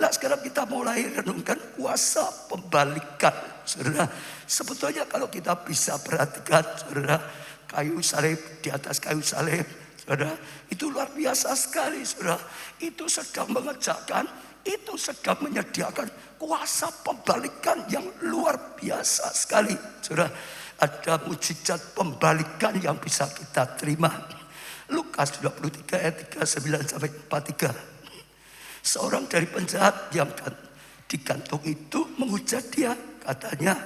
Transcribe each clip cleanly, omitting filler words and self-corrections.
Nah sekarang kita mulai renungkan kuasa pembalikan. Saudara, sebetulnya kalau kita bisa perhatikan, saudara, kayu salib, di atas kayu salib, saudara, itu luar biasa sekali, saudara. Itu sedang mengerjakan, itu sedang menyediakan kuasa pembalikan yang luar biasa sekali, saudara. Ada mujizat pembalikan yang bisa kita terima. Lukas 23 ayat 39 sampai 43. Seorang dari penjahat yang digantung itu menghujat dia, katanya,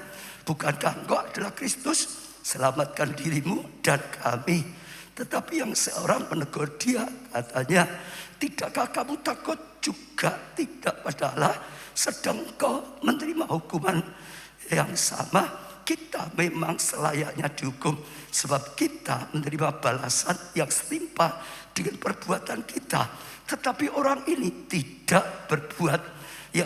bukankah engkau adalah Kristus? Selamatkan dirimu dan kami. Tetapi yang seorang menegur dia, katanya, tidakkah kamu takut juga tidak pada Allah, sedang engkau menerima hukuman yang sama? Kita memang selayaknya dihukum, sebab kita menerima balasan yang setimpal dengan perbuatan kita. Tetapi orang ini tidak berbuat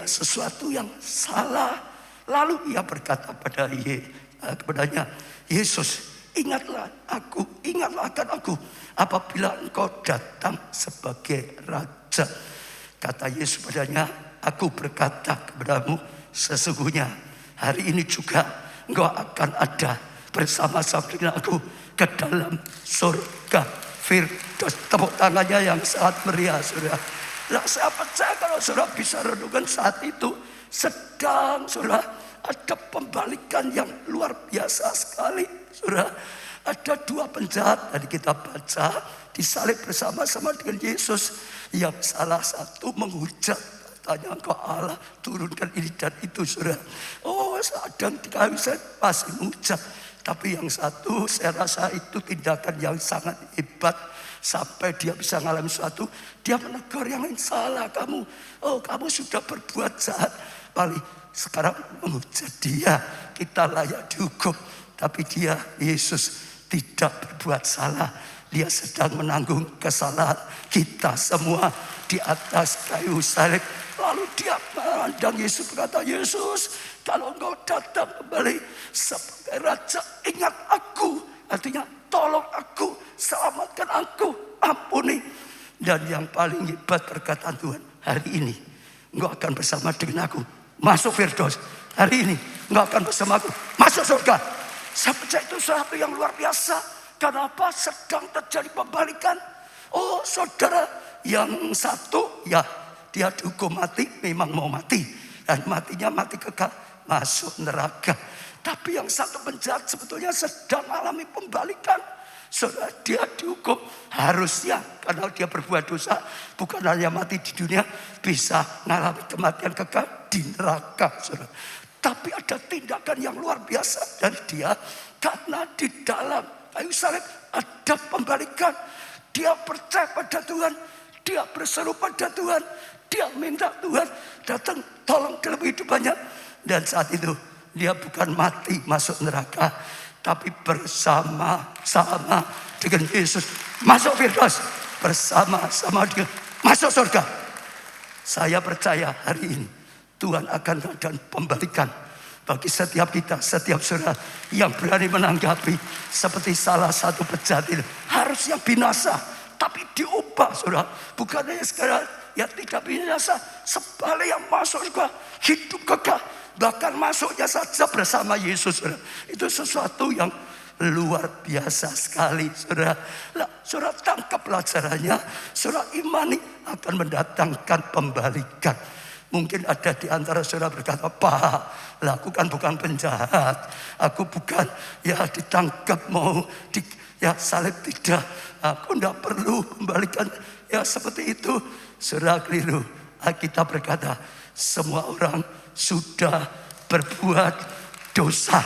sesuatu yang salah. Lalu ia berkata kepadanya, Yesus, ingatlah akan aku apabila engkau datang sebagai raja. Kata Yesus padanya, aku berkata kepadamu, sesungguhnya hari ini juga engkau akan ada bersama-sama dengan aku ke dalam surga Firdaus. Tepuk tangannya yang sangat meriah, saudara. Nah, saya percaya kalau saudara bisa renungkan saat itu sedang, saudara, ada pembalikan yang luar biasa sekali, saudara. Ada dua penjahat tadi kita baca disalib bersama-sama dengan Yesus, yang salah satu menghujat, tanya engkau Allah, turunkan ini dan itu, saudara. Oh, sedang di kayu salib masih menghujat. Tapi yang satu saya rasa itu tindakan yang sangat hebat. Sampai dia bisa mengalami sesuatu, dia menegur yang lain, salah kamu. Oh, kamu sudah berbuat jahat. Paling sekarang menghujat dia, kita layak dihukum. Tapi dia, Yesus, tidak berbuat salah. Dia sedang menanggung kesalahan kita semua di atas kayu salib. Lalu dia memandang Yesus, berkata, Yesus, kalau engkau datang kembali sebagai raja, ingat aku. Artinya tolong aku, selamatkan aku, ampuni. Dan yang paling hebat perkataan Tuhan, hari ini engkau akan bersama dengan aku masuk Firdaus. Hari ini engkau akan bersama aku masuk surga. Saya percaya itu sesuatu yang luar biasa. Kenapa sedang terjadi pembalikan? Oh, saudara, yang satu dia dihukum mati, memang mau mati. Dan matinya mati kekal, masuk neraka. Tapi yang satu penjahat sebetulnya sedang alami pembalikan. Saudara, dia dihukum harusnya karena dia berbuat dosa, bukan hanya mati di dunia, bisa mengalami kematian kekal di neraka, saudara. Tapi ada tindakan yang luar biasa dari dia, karena di dalam kayu salib ada pembalikan. Dia percaya pada Tuhan, dia berseru pada Tuhan, dia minta Tuhan datang tolong dalam kehidupannya. Dan saat itu dia bukan mati masuk neraka, tapi bersama-sama dengan Yesus masuk Firdaus, bersama-sama dengan masuk surga. Saya percaya hari ini Tuhan akan melakukan pembalikan bagi setiap kita, setiap saudara yang berani menanggapi seperti salah satu penjahat itu. Harusnya binasa, tapi diubah, saudara. Bukan hanya sekarang yang tidak binasa, sebaliknya yang masuk surga, hidup kekal. Bahkan masuknya saja bersama Yesus, saudara. Itu sesuatu yang luar biasa sekali, saudara. Nah, saudara tangkap pelajarannya, saudara imani akan mendatangkan pembalikan. Mungkin ada di antara saudara berkata, Pak, lah aku kan bukan penjahat, aku bukan ditangkap mau salib, tidak, aku tidak perlu kembalikan seperti itu. Saudara keliru. Kita berkata semua orang sudah berbuat dosa.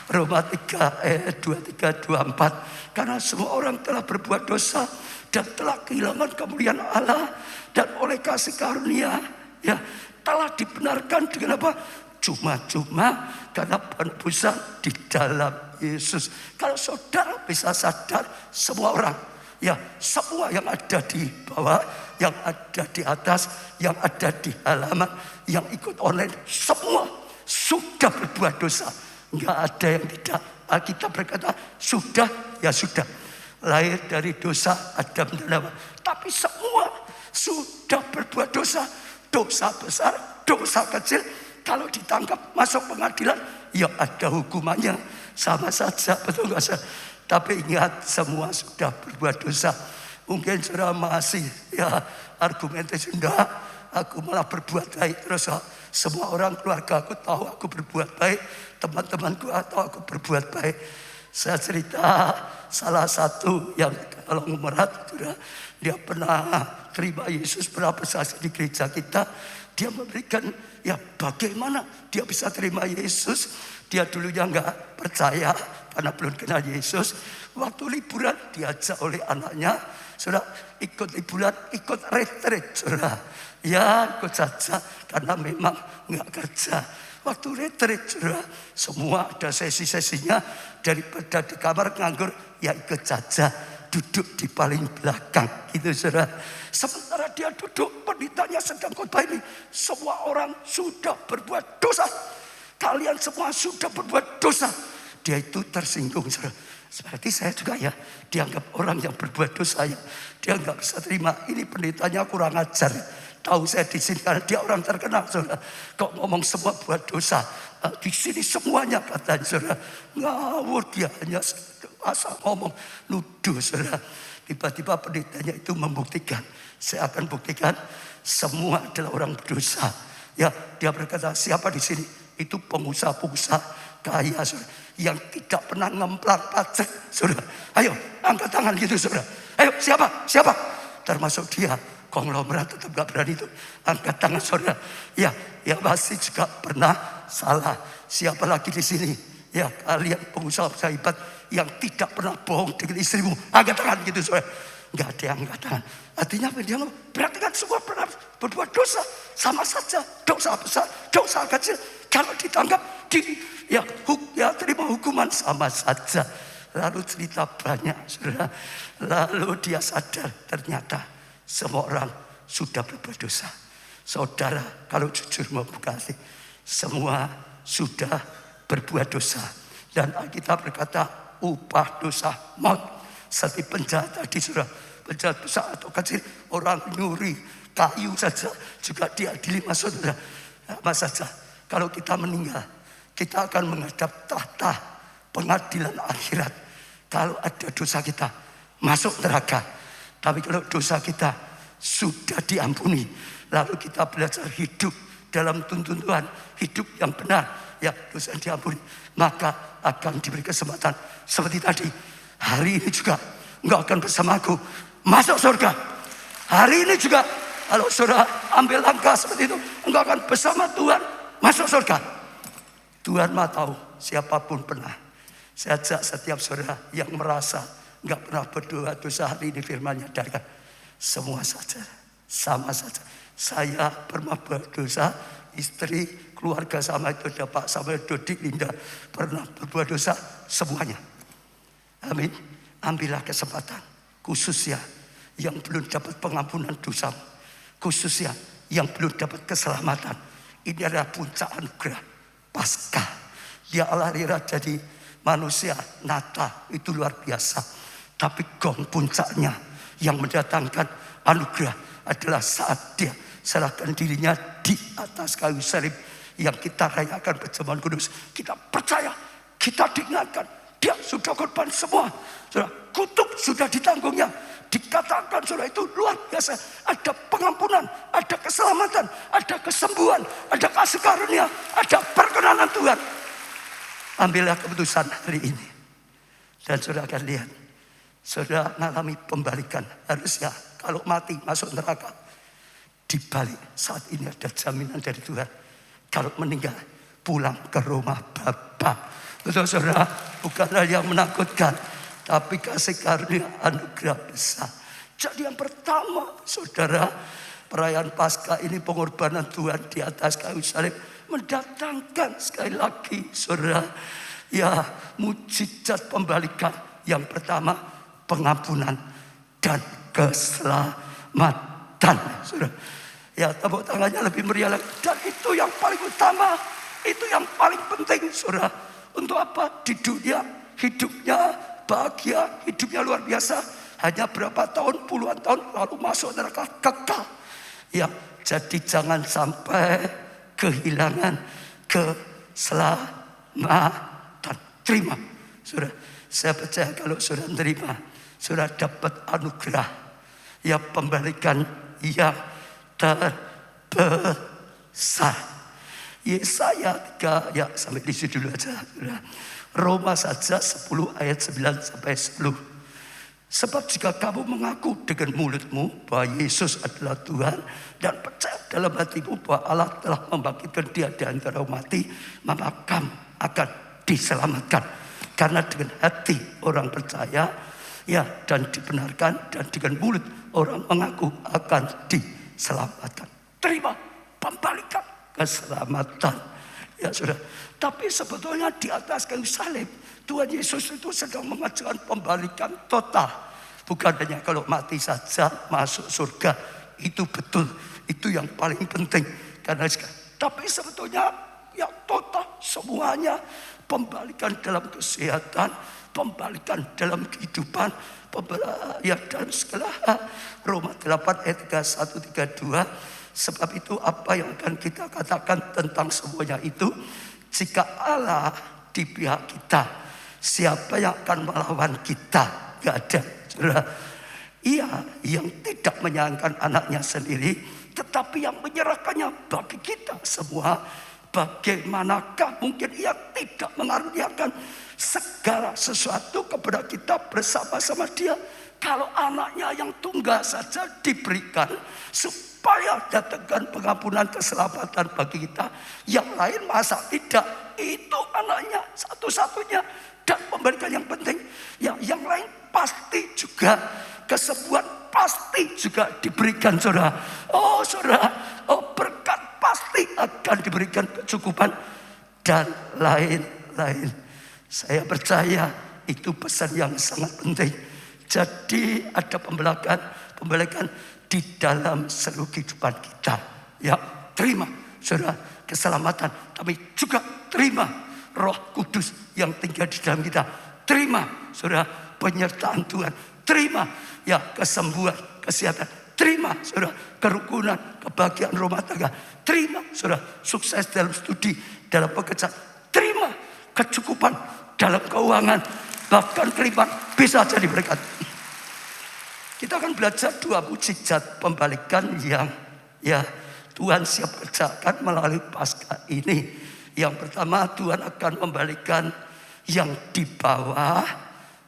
Roma 3 ayat 23-24. Karena semua orang telah berbuat dosa dan telah kehilangan kemuliaan Allah, dan oleh kasih karunia telah dibenarkan dengan apa? Cuma-cuma karena penebusan di dalam Yesus. Kalau saudara bisa sadar, semua orang, semua yang ada di bawah, yang ada di atas, yang ada di halaman, yang ikut online, semua sudah berbuat dosa. Enggak ada yang tidak. Alkitab berkata sudah, sudah. Lahir dari dosa Adam dan Hawa. Tapi semua sudah berbuat dosa. Dosa besar, dosa kecil kalau ditangkap masuk pengadilan, ya ada hukumannya. Sama saja, betul gak sih? Tapi ingat, semua sudah berbuat dosa. Mungkin saudara masih argumentasi, enggak, aku malah berbuat baik. Terus semua orang keluarga aku tahu aku berbuat baik, teman-temanku tahu aku berbuat baik. Saya cerita salah satu yang kalau Merat, dia pernah terima Yesus, pernah bersaksi di gereja kita. Dia memberikan, bagaimana dia bisa terima Yesus. Dia dulunya enggak percaya karena belum kenal Yesus. Waktu liburan diajak oleh anaknya, saudara, ikut liburan, ikut retreat, saudara. Ya ikut saja karena memang enggak kerja. Waktu retreat, saudara, semua ada sesi-sesinya. Daripada di kamar nganggur, ya ikut saja, duduk di paling belakang gitu, saudara. Sementara dia duduk, pendetanya sedang khotbah ini, semua orang sudah berbuat dosa. Kalian semua sudah berbuat dosa. Dia itu tersinggung, saudara. Seperti saya juga dianggap orang yang berbuat dosa ya. Dia nggak bisa terima. Ini pendetanya kurang ajar. Tahu saya di sini karena dia orang terkenal, saudara. Kok ngomong semua buat dosa. Di sini semuanya katanya, saudara. Ngawur dia hanya asal ngomong, nuduh, saudara. Tiba-tiba pendetanya itu membuktikan. Saya akan buktikan semua adalah orang berdosa. Ya, dia berkata, siapa di sini? Itu pengusaha-pengusaha kaya, saudara, yang tidak pernah ngemplang pajak, saudara. Ayo angkat tangan gitu, saudara. Ayo siapa? Termasuk dia. Konglomerat tetap gak berani itu. Angkat tangan, saudara. Ya, yang masih juga pernah salah. Siapa lagi di sini? Ya, kalian pengusaha hebat yang tidak pernah bohong dengan istrimu. Angkat tangan gitu, saudara. Gak ada yang angkat tangan. Artinya apa dia ngomong? Berarti kan semua pernah berbuat dosa. Sama saja, dosa besar, dosa kecil. Kalau ditangkap, terima hukuman sama saja. Lalu cerita banyak, saudara. Lalu dia sadar ternyata semua orang sudah berbuat dosa. Saudara, kalau jujur mau buka hati, semua sudah berbuat dosa. Dan Alkitab berkata, upah dosa maut. Seperti penjahat tadi, saudara. Penjahat besar atau kecil, orang nyuri kayu saja juga diadili, saudara. Apa saja. Kalau kita meninggal, kita akan menghadap tahta pengadilan akhirat. Kalau ada dosa kita, masuk neraka. Tapi kalau dosa kita sudah diampuni, lalu kita belajar hidup dalam tuntunan hidup yang benar, dosa diampuni, maka akan diberi kesempatan seperti tadi. Hari ini juga enggak akan bersamaku masuk surga. Hari ini juga kalau saudara ambil langkah seperti itu, enggak akan bersama Tuhan masuk surga. Tuhan mah tahu, siapapun pernah. Saya ajak setiap saudara yang merasa enggak pernah berdoa dosa, hari ini firman-Nya datang. Semua saja, sama saja. Saya pernah berdosa, istri, keluarga sama itu ada Pak Samuel, Dodi, Linda pernah berbuat dosa, semuanya. Amin. Ambillah kesempatan, khususnya yang belum dapat pengampunan dosa, khususnya yang belum dapat keselamatan. Ini adalah puncak anugerah Paskah. Ya Allah, jadi manusia nata itu luar biasa. Tapi gong puncaknya yang mendatangkan anugerah adalah saat dia serahkan dirinya di atas kayu salib yang kita rayakan perjamuan kudus. Kita percaya, kita diingatkan, dia sudah korban semua. Saudara, kutuk sudah ditanggungnya. Dikatakan saudara itu luar biasa. Ada pengampunan, ada keselamatan, ada kesembuhan, ada kasih karunia, ada perkenanan Tuhan. Ambillah keputusan hari ini. Dan saudara akan lihat, saudara mengalami pembalikan. Harusnya kalau mati masuk neraka, dibalik saat ini ada jaminan dari Tuhan. Kalau meninggal, pulang ke rumah Bapa. Betul saudara, bukanlah yang menakutkan, tapi kasih karunia anugerah besar. Jadi yang pertama, saudara, perayaan Paskah ini pengorbanan Tuhan di atas kayu salib mendatangkan sekali lagi, saudara, mujizat pembalikan. Yang pertama, pengampunan dan keselamatan, saudara. Tepuk tangannya lebih meriah lagi. Dan itu yang paling utama, itu yang paling penting, saudara. Untuk apa? Di dunia hidupnya bahagia, hidupnya luar biasa. Hanya berapa tahun, puluhan tahun lalu masuk neraka kekal. Jadi jangan sampai kehilangan keselamatan. Terima, saudara. Saya percaya kalau saudara terima, saudara dapat anugerah, ya pembalikan yang terbesar. Yesaya 3, ya sampai di situ dulu aja. Roma saja 10 ayat 9 sampai 10. Sebab jika kamu mengaku dengan mulutmu bahwa Yesus adalah Tuhan dan percaya dalam hatimu bahwa Allah telah membangkitkan Dia di antara mati, maka kamu akan diselamatkan. Karena dengan hati orang percaya, ya, dan dibenarkan, dan dengan mulut orang mengaku akan diselamatkan. Terima pembalikan keselamatan, ya saudara. Tapi sebetulnya di atas kayu salib Tuhan Yesus itu sedang mengajarkan pembalikan total. Bukan hanya kalau mati saja masuk surga, itu betul, itu yang paling penting. Karena tapi sebetulnya yang total semuanya, pembalikan dalam kesehatan, pembalikan dalam kehidupan, ya dalam segala hal. Roma 8 ayat 31-32. Sebab itu apa yang akan kita katakan tentang semuanya itu? Jika Allah di pihak kita, siapa yang akan melawan kita? Gak ada. Saudara, Ia yang tidak menyayangkan anaknya sendiri, tetapi yang menyerahkannya bagi kita semua, bagaimanakah mungkin Ia tidak mengaruniakan segala sesuatu kepada kita bersama-sama Dia? Kalau anaknya yang tunggal saja diberikan supaya datangkan pengampunan keselamatan bagi kita, yang lain masa tidak? Itu anaknya satu-satunya. Dan pemberikan yang penting, yang lain pasti juga, kesembuhan pasti juga diberikan, saudara. Oh saudara, berkat pasti akan diberikan, kecukupan dan lain-lain. Saya percaya itu pesan yang sangat penting. Jadi ada pembalikan di dalam seluruh kehidupan kita. Ya, terima saudara keselamatan, tapi juga terima Roh Kudus yang tinggal di dalam kita. Terima saudara penyertaan Tuhan. Terima ya kesembuhan, kesehatan. Terima saudara kerukunan, kebahagiaan rumah tangga. Terima saudara sukses dalam studi, dalam pekerjaan. Terima kecukupan dalam keuangan, bahkan kelimpahan bisa jadi berkat. Kita akan belajar 2 mukjizat pembalikan yang ya Tuhan siap kerjakan melalui Paskah ini. Yang pertama, Tuhan akan membalikan yang di bawah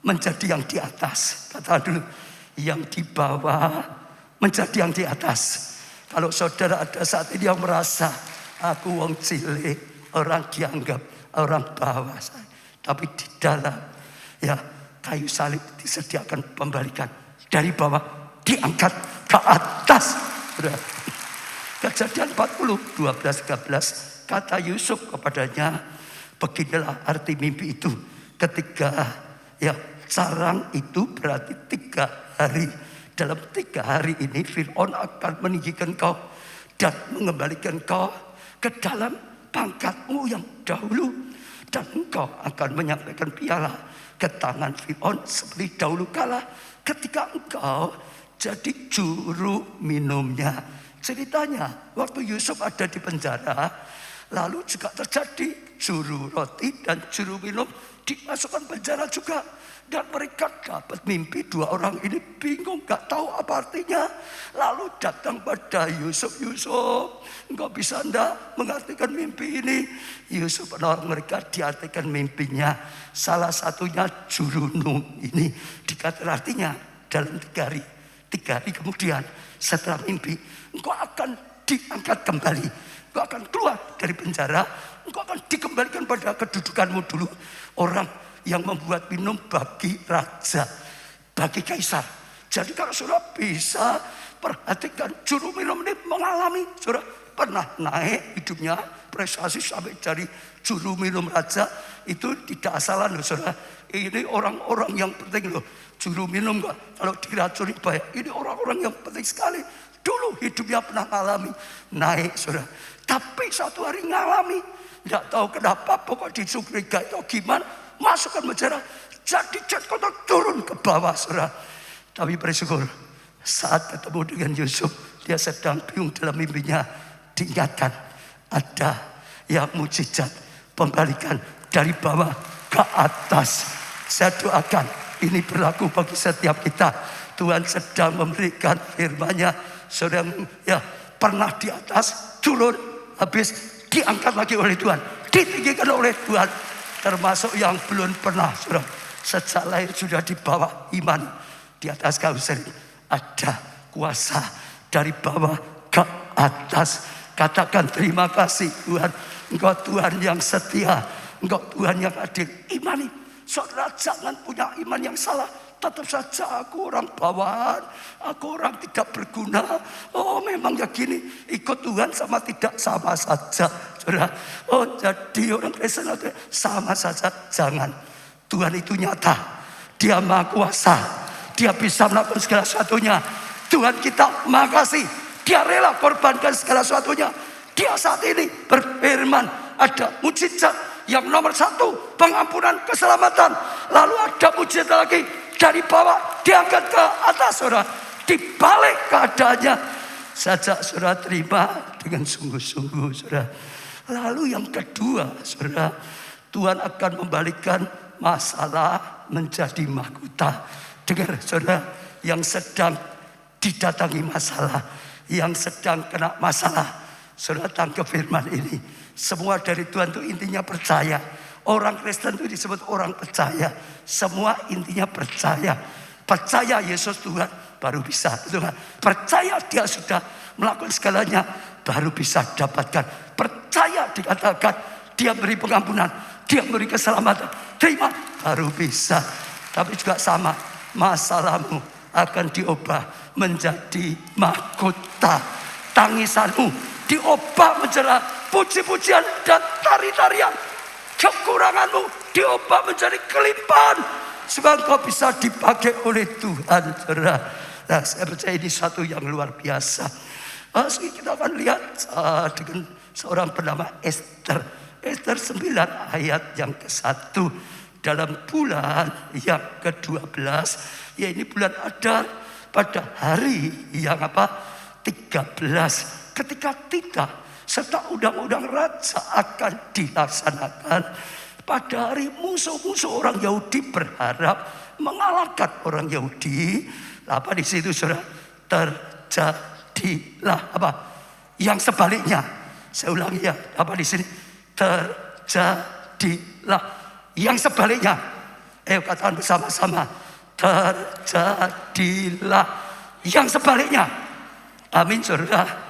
menjadi yang di atas. Kata dulu, yang di bawah menjadi yang di atas. Kalau saudara ada saat ini yang merasa aku wong cilik, orang dianggap orang bawah, tapi di dalam ya kayu salib disediakan pembalikan. Dari bawah diangkat ke atas. Kejadian 40, 12-13. Kata Yusuf kepadanya, beginilah arti mimpi itu. Ketika ya sarang itu berarti 3 hari. Dalam 3 hari ini Fir'aun akan meninggikan kau dan mengembalikan kau ke dalam pangkatmu yang dahulu. Dan engkau akan menyampaikan piala ke tangan Fir'aun seperti dahulu kala, ketika engkau jadi juru minumnya. Ceritanya waktu Yusuf ada di penjara, lalu juga terjadi juru roti dan juru minum dimasukkan penjara juga. Dan mereka dapat mimpi, 2 orang ini bingung, gak tahu apa artinya. Lalu datang pada Yusuf, Yusuf, engkau bisa enggak mengartikan mimpi ini? Yusuf menolong mereka diartikan mimpinya. Salah satunya juru minum ini dikatakan artinya dalam 3 hari. 3 hari kemudian setelah mimpi, engkau akan diangkat kembali. Engkau akan keluar dari penjara. Engkau akan dikembalikan pada kedudukanmu dulu. Orang yang membuat minum bagi raja, bagi kaisar. Jadi kalau saudara bisa perhatikan, juru minum ini mengalami, saudara pernah naik hidupnya, prestasi sampai jadi juru minum raja. Itu tidak asalan loh saudara. Ini orang-orang yang penting loh. Juru minum kok kalau diracuni baik. Ini orang-orang yang penting sekali. Dulu hidupnya pernah mengalami naik saudara. Tapi satu hari ngalami, tidak tahu kenapa, pokok dicurigai atau gimana, masukkan penjara, jadi jet kotor turun ke bawah saudara. Tapi bersyukur saat ketemu dengan Yusuf, dia sedang bingung dalam mimpinya, diingatkan ada yang mujizat pembalikan dari bawah ke atas. Saya doakan ini berlaku bagi setiap kita. Tuhan sedang memberikan firman-Nya. Saudara ya pernah di atas, turun, habis diangkat lagi oleh Tuhan, ditinggikan oleh Tuhan. Termasuk yang belum pernah, saudara, sejak lahir sudah di bawah iman di atas kayu salib. Ada kuasa dari bawah ke atas. Katakan terima kasih Tuhan. Engkau Tuhan yang setia, Engkau Tuhan yang adil. Imani. Saudara jangan punya iman yang salah. Tetap saja aku orang bawahan, aku orang tidak berguna. Oh memang ya gini, ikut Tuhan sama tidak sama saja. Saudara, oh jadi orang Kristen sama saja. Jangan. Tuhan itu nyata, Dia Maha Kuasa, Dia bisa melakukan segala sesuatunya. Tuhan kita makasih, Dia rela korbankan segala sesuatunya. Dia saat ini berfirman, ada mujizat yang nomor 1, pengampunan keselamatan. Lalu ada mujizat lagi, dari bawah diangkat ke atas, saudara. Dibalik keadaannya saja, saudara terima dengan sungguh-sungguh, saudara. Lalu yang kedua, saudara, Tuhan akan membalikkan masalah menjadi mahkota. Dengar, saudara, yang sedang didatangi masalah, yang sedang kena masalah, saudara tangkap firman ini. Semua dari Tuhan itu intinya percaya. Orang Kristen itu disebut orang percaya. Semua intinya percaya. Percaya Yesus Tuhan baru bisa. Percaya Dia sudah melakukan segalanya baru bisa dapatkan. Percaya dikatakan Dia beri pengampunan, Dia beri keselamatan. Terima baru bisa. Tapi juga sama, masalahmu akan diubah menjadi mahkota. Tangisanmu diubah menjadi puji-pujian dan tari-tarian. Kekuranganmu diubah menjadi kelimpahan, sebab kau bisa dipakai oleh Tuhan, saudara. Nah, saya percaya ini satu yang luar biasa. Kita akan lihat dengan seorang bernama Esther. Esther 9 ayat yang ke-1. Dalam bulan yang ke-12, ya ini bulan Adar, pada hari yang 13, ketika tidak serta undang-undang raja akan dilaksanakan, pada hari musuh-musuh orang Yahudi berharap mengalahkan orang Yahudi. Apa di situ, saudara? Terjadilah apa? Yang sebaliknya. Saya ulangi ya, apa di sini? Terjadilah yang sebaliknya. Ayo katakan bersama-sama. Terjadilah yang sebaliknya. Amin, saudara.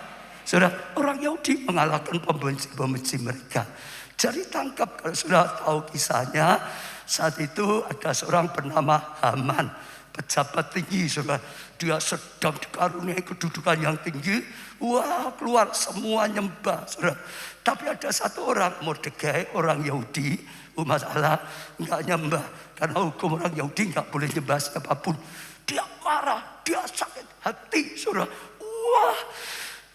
Saudara, orang Yahudi mengalahkan pembenci mereka. Jadi tangkap, kalau sudah tahu kisahnya, saat itu ada seorang bernama Haman, pejabat tinggi, saudara. Dia sedang dikaruniai kedudukan yang tinggi. Wah, keluar semua nyembah, saudara. Tapi ada satu orang, Mordekai, orang Yahudi, umat Allah, enggak nyembah. Karena hukum orang Yahudi enggak boleh nyembah siapapun. Dia marah, dia sakit hati, saudara. Wah,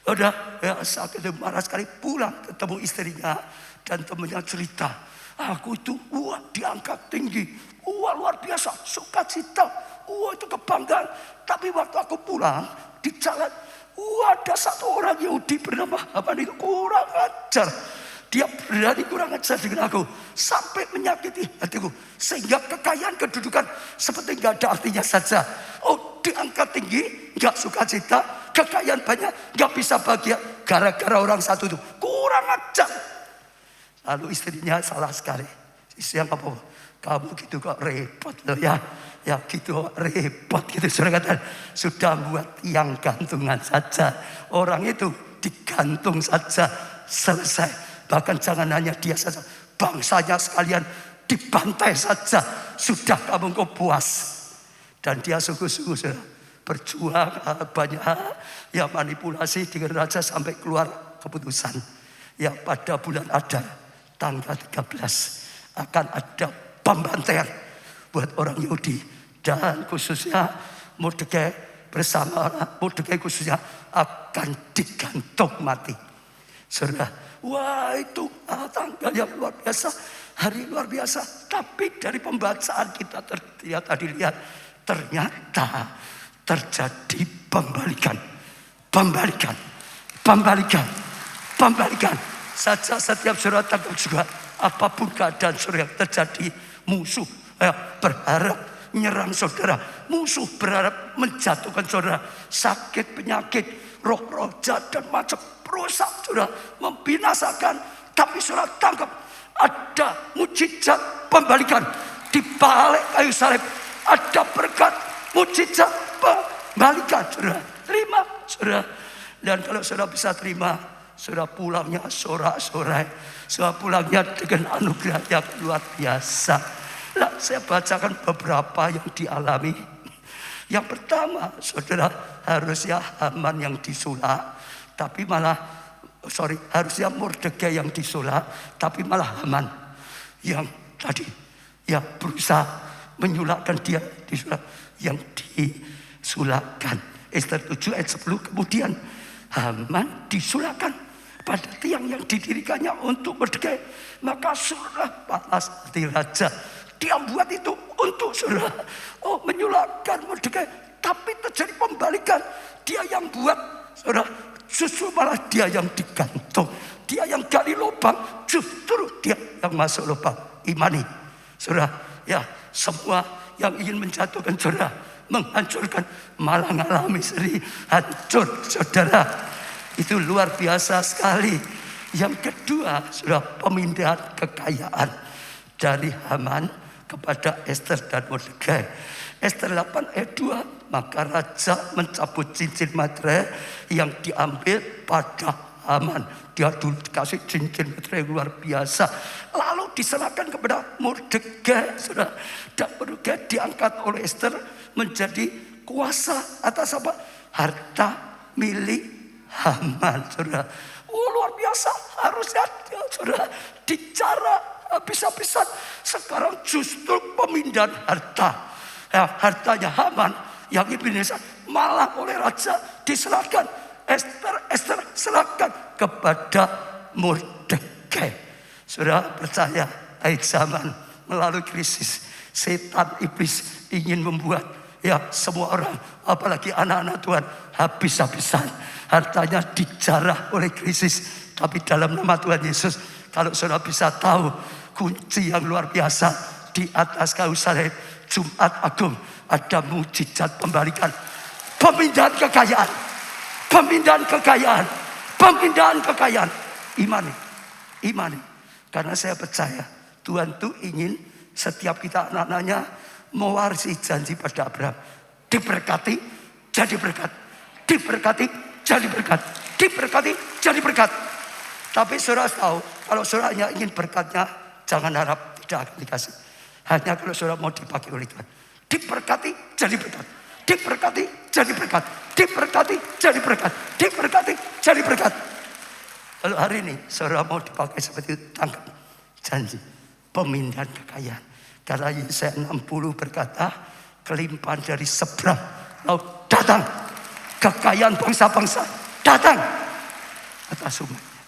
udah ya, sakit marah sekali, pulang ketemu istrinya dan temannya cerita, aku itu diangkat tinggi, luar biasa, sukacita, itu kebanggaan. Tapi waktu aku pulang di jalan, ada satu orang Yahudi bernama Haman itu kurang ajar. Dia berani kurang ajar dengan aku sampai menyakiti hatiku, sehingga kekayaan kedudukan seperti nggak ada artinya saja. Oh, diangkat tinggi, nggak sukacita, kekayaan banyak, nggak bisa bahagia gara-gara orang satu itu kurang ajar. Lalu istrinya salah sekali. Istri yang apa? Kamu gitu kok repot loh ya. Ya gitu repot gitu. Saudara kata, sudah buat tiang gantungan saja. Orang itu digantung saja, selesai. Bahkan jangan hanya dia saja, bangsanya sekalian dibantai saja. Sudah kamu kok puas. Dan dia sungguh-sungguh sudah berjuang banyak, ya manipulasi dengan raja sampai keluar keputusan. Ya pada bulan Adar tanggal 13 akan ada pembantaian buat orang Yahudi. Dan khususnya Mordekai bersama Mordekai khususnya akan digantung mati. Saudara, wah itu tanggal yang luar biasa, hari luar biasa. Tapi dari pembacaan kita lihat, ternyata terjadi pembalikan. saja setiap saudara tangkap juga. Apapun keadaan saudara yang terjadi, musuh berharap menyerang saudara. Musuh berharap menjatuhkan saudara. Sakit, penyakit, roh-roh jahat dan macam perusak saudara, membinasakan. Tapi saudara tangkap, ada mujizat pembalikan. Di balik kayu salib ada berkat mujizat pembalikan. Saudara terima saudara. Dan kalau saudara bisa terima, saudara pulangnya sorak-sorai. Saudara pulangnya dengan anugerah yang luar biasa. Nah, saya bacakan beberapa yang dialami. Yang pertama, saudara, harusnya Haman yang disulak, tapi malah harusnya Mordekai yang disulak, tapi malah Haman yang tadi berusaha menyulakkan dia disulak, yang disulakkan. Ester 7 ayat 10 kemudian Haman disulakkan pada tiang yang didirikannya untuk Mordekai. Maka saudara panas hati raja. Dia buat itu untuk saudara. Menyulakkan Mordekai. Tapi terjadi pembalikan. Dia yang buat saudara. Justru malah dia yang digantung. Dia yang gali lubang. Justru dia yang masuk lubang. Imani saudara. Ya, semua yang ingin menjatuhkan saudara, menghancurkan, malah ngalami sendiri hancur saudara. Itu luar biasa sekali. Yang kedua, saudara, pemindahan kekayaan dari Haman kepada Ester dan Mordekai. Ester 8 ayat 2, maka raja mencabut cincin materai yang diambil pada Haman. Dia dulu dikasih cincin materai yang luar biasa. Lalu diserahkan kepada Mordekai, saudara. Dan Mordekai diangkat oleh Ester menjadi kuasa atas apa? Harta milik Haman, saudara. Luar biasa. Harusnya saudara dicara habis-habisan. Sekarang justru pemindahan harta. Hartanya Haman yang Ebenezer malah oleh raja diserahkan. Ester serahkan kepada Mordekai. Saudara percaya, akhir zaman melalui krisis, setan iblis ingin membuat semua orang, apalagi anak-anak Tuhan, habis-habisan. Hartanya dijarah oleh krisis. Tapi dalam nama Tuhan Yesus, kalau saudara bisa tahu kunci yang luar biasa di atas kayu salib Jumat Agung, ada mujizat pembalikan, pemindahan kekayaan, pemindahan kekayaan, pemindahan kekayaan. Imani. Karena saya percaya Tuhan tuh ingin setiap kita anak-anaknya mewarisi janji pada Abraham. Diberkati, jadi berkat. Diberkati, jadi berkat. Diberkati, jadi berkat. Tapi saudara tahu, kalau saudara hanya ingin berkatnya, jangan harap tidak akan dikasih. Hanya kalau saudara mau dipakai oleh Tuhan. Diberkati, jadi berkat. Diberkati, jadi berkat. Diberkati, jadi berkat. Diberkati, jadi berkat. Kalau hari ini saudara mau dipakai seperti itu, tangkap janji pemindahan kekayaan. Karena Yesaya 60 berkata, kelimpahan dari seberang laut datang, kekayaan bangsa-bangsa datang atas umatnya.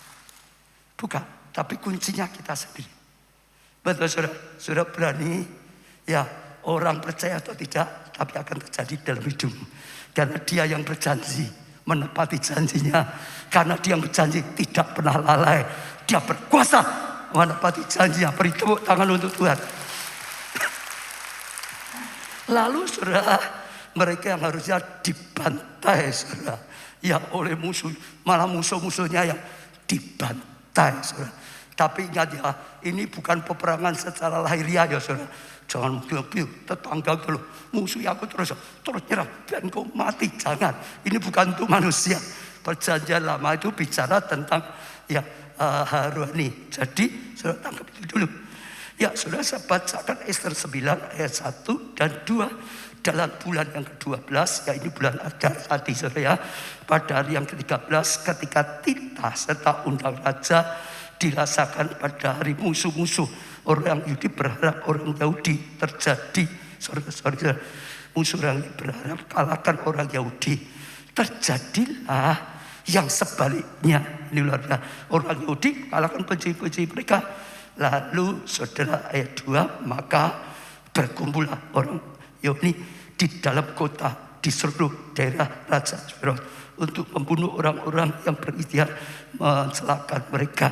Bukan, tapi kuncinya kita sendiri. Betul saudara? Saudara berani, orang percaya atau tidak, tapi akan terjadi dalam hidupmu. Karena dia yang berjanji menepati janjinya. Karena dia yang berjanji tidak pernah lalai. Dia berkuasa menepati janjinya. Beri tepuk tangan untuk Tuhan. Lalu saudara, mereka yang harusnya dibantai saudara, oleh musuh, malah musuh-musuhnya yang dibantai saudara. Tapi ingat ini bukan peperangan secara lahiriah saudara. Jangan mobil tetangga dulu, musuh aku terus nyerang dan kau mati. Jangan, ini bukan untuk manusia. Perjanjian lama itu bicara tentang Haruni. Jadi saudara tangkap itu dulu. Saudara, saya bacakan Ester 9 ayat 1 dan 2. Dalam bulan yang ke-12, ini bulan Adar tadi saudara, pada hari yang ke-13 ketika titah serta undang raja dirasakan pada hari musuh-musuh orang Yahudi berharap orang Yahudi terjadi. Saudara, musuh orang Yahudi berharap kalahkan orang Yahudi. Terjadilah yang sebaliknya. Ini luar biasa. Orang Yahudi kalahkan penjahit-penjahit mereka. Lalu saudara ayat 2, maka berkumpullah orang Yahudi di dalam kota di seluruh daerah Raja Fir'aun untuk membunuh orang-orang yang berikhtiar mencelakakan mereka.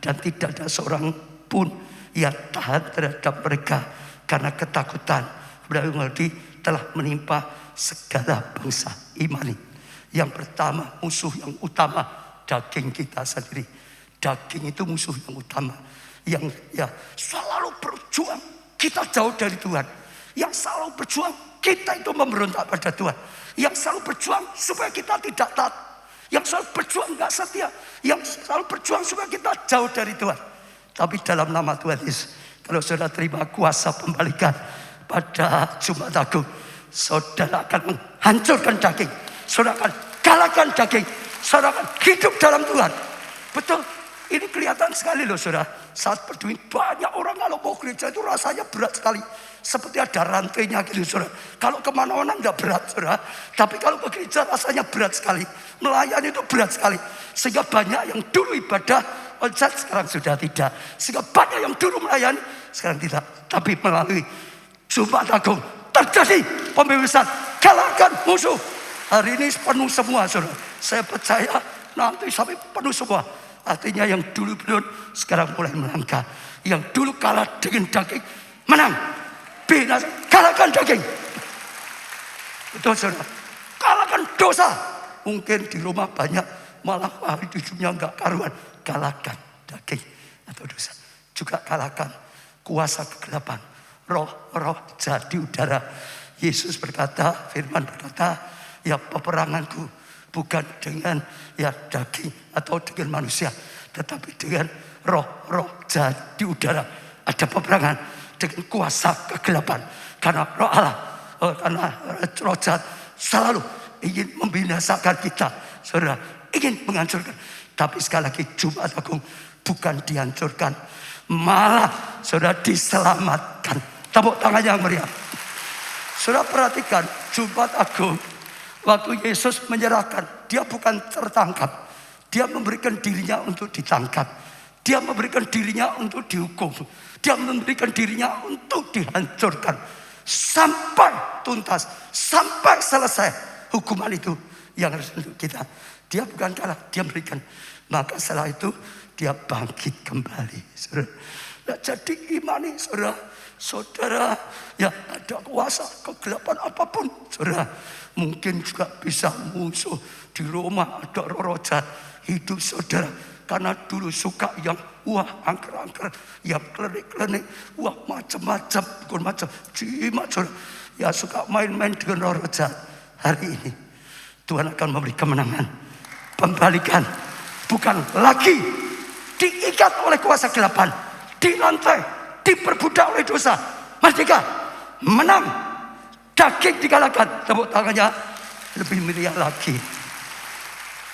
Dan tidak ada seorang pun yang tahan terhadap mereka karena ketakutan. Berarti telah menimpa segala bangsa imani. Yang pertama, musuh yang utama daging kita sendiri. Daging itu musuh yang utama, yang selalu berjuang kita jauh dari Tuhan, yang selalu berjuang kita itu memberontak pada Tuhan, yang selalu berjuang supaya kita tidak taat, yang selalu berjuang gak setia, yang selalu berjuang supaya kita jauh dari Tuhan. Tapi dalam nama Tuhan Yesus, kalau saudara terima kuasa pembalikan pada Jumat Agung, saudara akan menghancurkan daging, saudara akan kalahkan daging, saudara akan hidup dalam Tuhan. Betul. Ini kelihatan sekali loh saudara. Saat berdua banyak orang kalau mau gereja itu rasanya berat sekali. Seperti ada rantainya gitu saudara. Kalau kemana-mana enggak berat saudara. Tapi kalau ke gereja rasanya berat sekali. Melayani itu berat sekali. Sehingga banyak yang dulu ibadah onsite sekarang sudah tidak. Sehingga banyak yang dulu melayani sekarang tidak. Tapi melalui Jumat Agung terjadi pembebasan. Kalahkan musuh. Hari ini penuh semua saudara. Saya percaya nanti sampai penuh semua. Artinya yang dulu belum sekarang mulai melangkah. Yang dulu kalah dengan daging menang. Binasa, kalahkan daging. Betul saudara. Kalahkan dosa. Mungkin di rumah banyak malah hari hidupnya enggak karuan. Kalahkan daging atau dosa. Juga kalahkan kuasa kegelapan. Roh-roh jadi udara. Yesus berkata, firman berkata, ya peperanganku bukan dengan daging atau dengan manusia, tetapi dengan roh-roh jadi udara. Ada peperangan dengan kuasa kegelapan. Karena roh Allah, karena roh jahat selalu ingin membinasakan kita. Saudara, ingin menghancurkan. Tapi sekali lagi Jumat Agung bukan dihancurkan, malah saudara diselamatkan. Tepuk tangan yang meriah. Saudara perhatikan Jumat Agung. Waktu Yesus menyerahkan, dia bukan tertangkap. Dia memberikan dirinya untuk ditangkap. Dia memberikan dirinya untuk dihukum. Dia memberikan dirinya untuk dihancurkan. Sampai tuntas, sampai selesai hukuman itu yang harus untuk kita. Dia bukan kalah, dia berikan. Maka setelah itu dia bangkit kembali. Saudara. Nah, jadi imani saudara. Saudara, ya ada kuasa kegelapan apapun, saudara. Mungkin juga bisa musuh di rumah, ada roh jahat hidup saudara. Karena dulu suka yang angker-angker, yang klenik-klenik, macam-macam, bukan macam, jimat saudara. Ya suka main-main dengan roh jahat. Hari ini Tuhan akan memberi kemenangan, pembalikan. Bukan lagi diikat oleh kuasa kegelapan, dilantai, diperbudak oleh dosa. Merdeka, menang, daging dikalahkan. Tepuk tangannya lebih meriah lagi.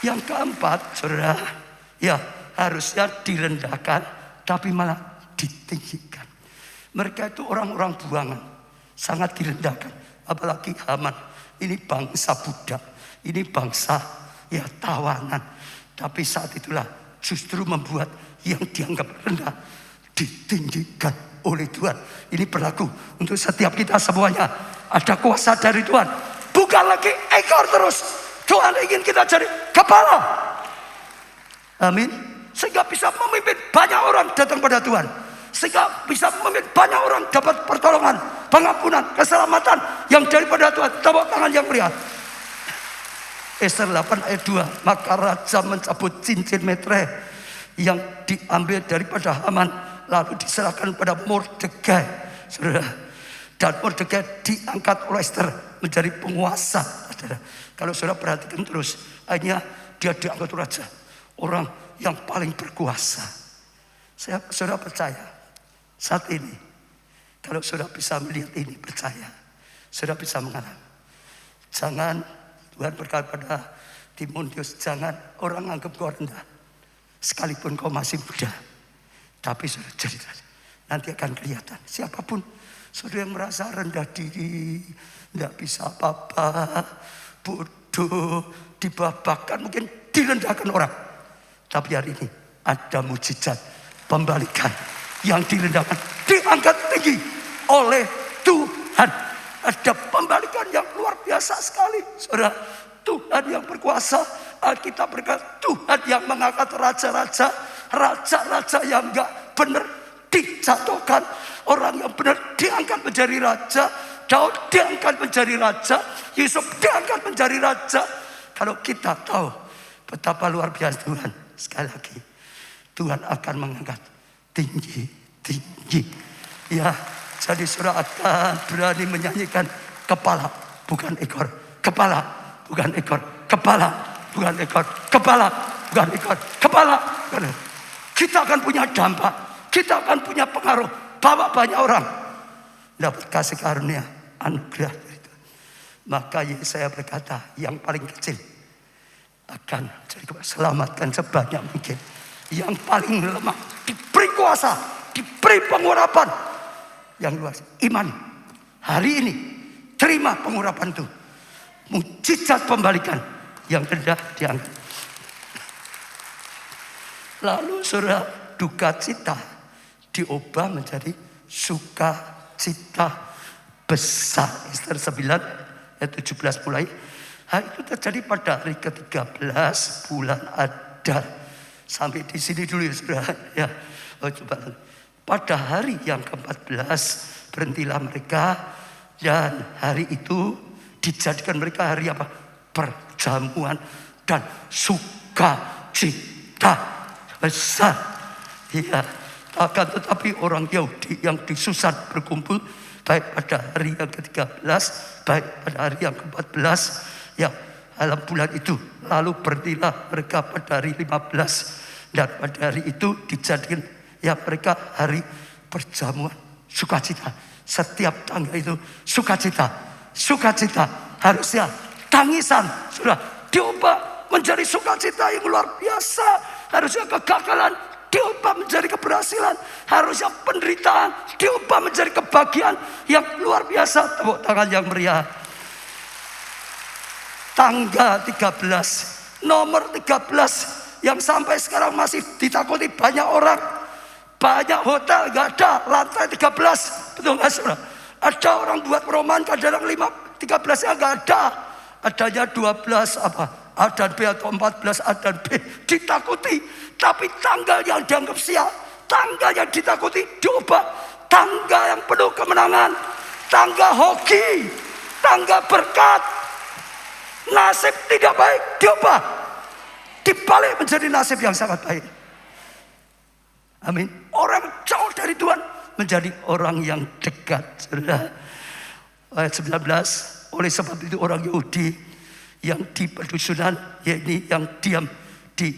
Yang keempat, saudara, ya harusnya direndahkan, tapi malah ditinggikan. Mereka itu orang-orang buangan, sangat direndahkan. Apalagi Haman, ini bangsa budak, ini bangsa ya tawanan. Tapi saat itulah justru membuat yang dianggap rendah ditinggikan oleh Tuhan. Ini berlaku untuk setiap kita semuanya. Ada kuasa dari Tuhan. Bukan lagi ekor terus. Tuhan ingin kita jadi kepala. Amin. Sehingga bisa memimpin banyak orang datang pada Tuhan. Sehingga bisa memimpin banyak orang dapat pertolongan, pengampunan, keselamatan yang daripada Tuhan. Tepuk tangan yang meriah. Ester 8 ayat 2. Maka raja mencabut cincin metre yang diambil daripada Haman, lalu diserahkan pada Mordekai, saudara. Dan Mordekai diangkat oleh Ester menjadi penguasa, saudara. Kalau saudara perhatikan terus, akhirnya dia diangkat raja, orang yang paling berkuasa. Saudara percaya saat ini, kalau saudara bisa melihat ini, percaya, saudara bisa mengalami. Jangan, Tuhan berkata pada Timotius, jangan orang anggap kau rendah, sekalipun kau masih muda. Tapi saudara jadi nanti akan kelihatan. Siapapun saudara yang merasa rendah diri, tidak bisa apa-apa, bodoh, bahkan mungkin direndahkan orang. Tapi hari ini ada mujizat pembalikan. Yang direndahkan diangkat tinggi oleh Tuhan. Ada pembalikan yang luar biasa sekali, saudara. Tuhan yang berkuasa. Alkitab berkata Tuhan yang mengangkat raja-raja. Raja-raja yang enggak benar dijatuhkan. Orang yang benar diangkat menjadi raja. Daud diangkat menjadi raja. Yusuf diangkat menjadi raja. Kalau kita tahu betapa luar biasa Tuhan. Sekali lagi, Tuhan akan mengangkat tinggi. Ya, jadi saudara akan berani menyanyikan kepala bukan ekor. Kepala bukan ekor. Kepala bukan ekor. Kepala bukan ekor. Kepala bukan ekor. Kita akan punya dampak. Kita akan punya pengaruh. Bawa banyak orang dapat kasih karunia anugerah itu. Maka Yesaya berkata, yang paling kecil akan selamatkan sebanyak mungkin. Yang paling lemah diberi kuasa, diberi pengurapan yang luas. Iman hari ini terima pengurapan itu. Mujizat pembalikan yang rendah diangkat. Lalu saudara, duka cita diubah menjadi sukacita besar. Ester 9 ayat 17 mulai. Hal itu terjadi pada hari ke-13 bulan Adar. Sampai di sini dulu ya saudara. Ya, coba. Pada hari yang ke-14 berhentilah mereka. Dan hari itu dijadikan mereka hari apa? Perjamuan dan sukacita besar. Ya, akan tetapi orang Yahudi yang di Susan berkumpul baik pada hari yang ke-13, baik pada hari yang ke-14, ya dalam bulan itu. Lalu berhentilah mereka pada hari 15 dan pada hari itu dijadikan ya mereka hari perjamuan sukacita. Setiap tanggal itu sukacita, harusnya tangisan sudah diubah menjadi sukacita yang luar biasa. Harusnya kegagalan diubah menjadi keberhasilan. Harusnya penderitaan diubah menjadi kebahagiaan yang luar biasa. Tepuk tangan yang meriah. Tanggal 13, nomor 13 yang sampai sekarang masih ditakuti banyak orang. Banyak hotel gak ada lantai 13. Betul gak saudara? Ada orang buat perumahan kadang 13 nya gak ada. Adanya 12 apa? A dan B atau 14 A dan B. Ditakuti. Tapi tanggal yang dianggap sial, tanggal yang ditakuti diubah. Tanggal yang penuh kemenangan. Tanggal hoki. Tanggal berkat. Nasib tidak baik diubah. Dibalik menjadi nasib yang sangat baik. Amin. Orang jauh dari Tuhan menjadi orang yang dekat. Ayat 19. Oleh sebab itu orang Yahudi yang di pedusunan, yakni yang diam di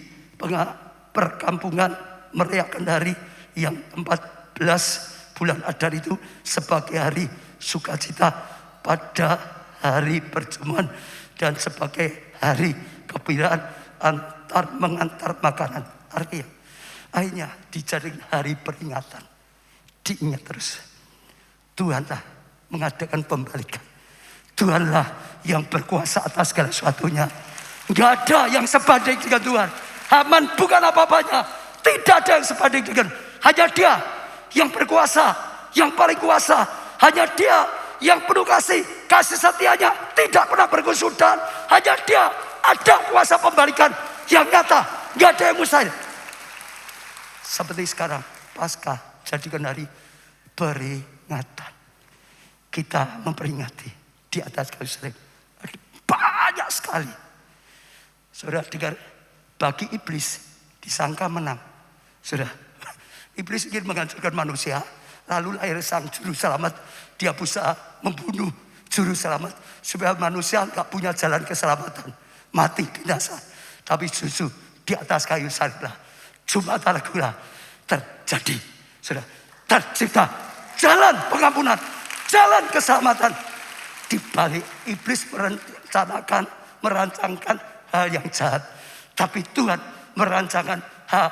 perkampungan, merayakan hari yang 14 bulan Adar itu sebagai hari sukacita pada hari perjamuan dan sebagai hari kegembiraan mengantar makanan. Artinya akhirnya dijadikan hari peringatan. Diingat terus. Tuhanlah mengadakan pembalikan. Tuhanlah yang berkuasa atas segala sesuatunya. Enggak ada yang sebanding dengan Tuhan. Haman bukan apa-apanya. Tidak ada yang sebanding dengan. Hanya Dia yang berkuasa, yang paling kuasa. Hanya Dia yang penuh kasih. Kasih setianya tidak pernah berkesudahan. Hanya Dia ada kuasa pembalikan yang nyata. Enggak ada yang mustahil. Seperti sekarang Paskah jadikan hari peringatan. Kita memperingati di atas kayu salib. Banyak sekali. Saudara dengar, bagi iblis disangka menang. Saudara, iblis ingin menghancurkan manusia. Lalu lahir sang juru selamat. Dia berusaha membunuh juru selamat. Supaya manusia gak punya jalan keselamatan. Mati binasa. Tapi justru di atas kayu salib lah Jumatan Gula terjadi. Sudah tercipta jalan pengampunan, jalan keselamatan. Di balik iblis merancangkan hal yang jahat, tapi Tuhan merancangkan hal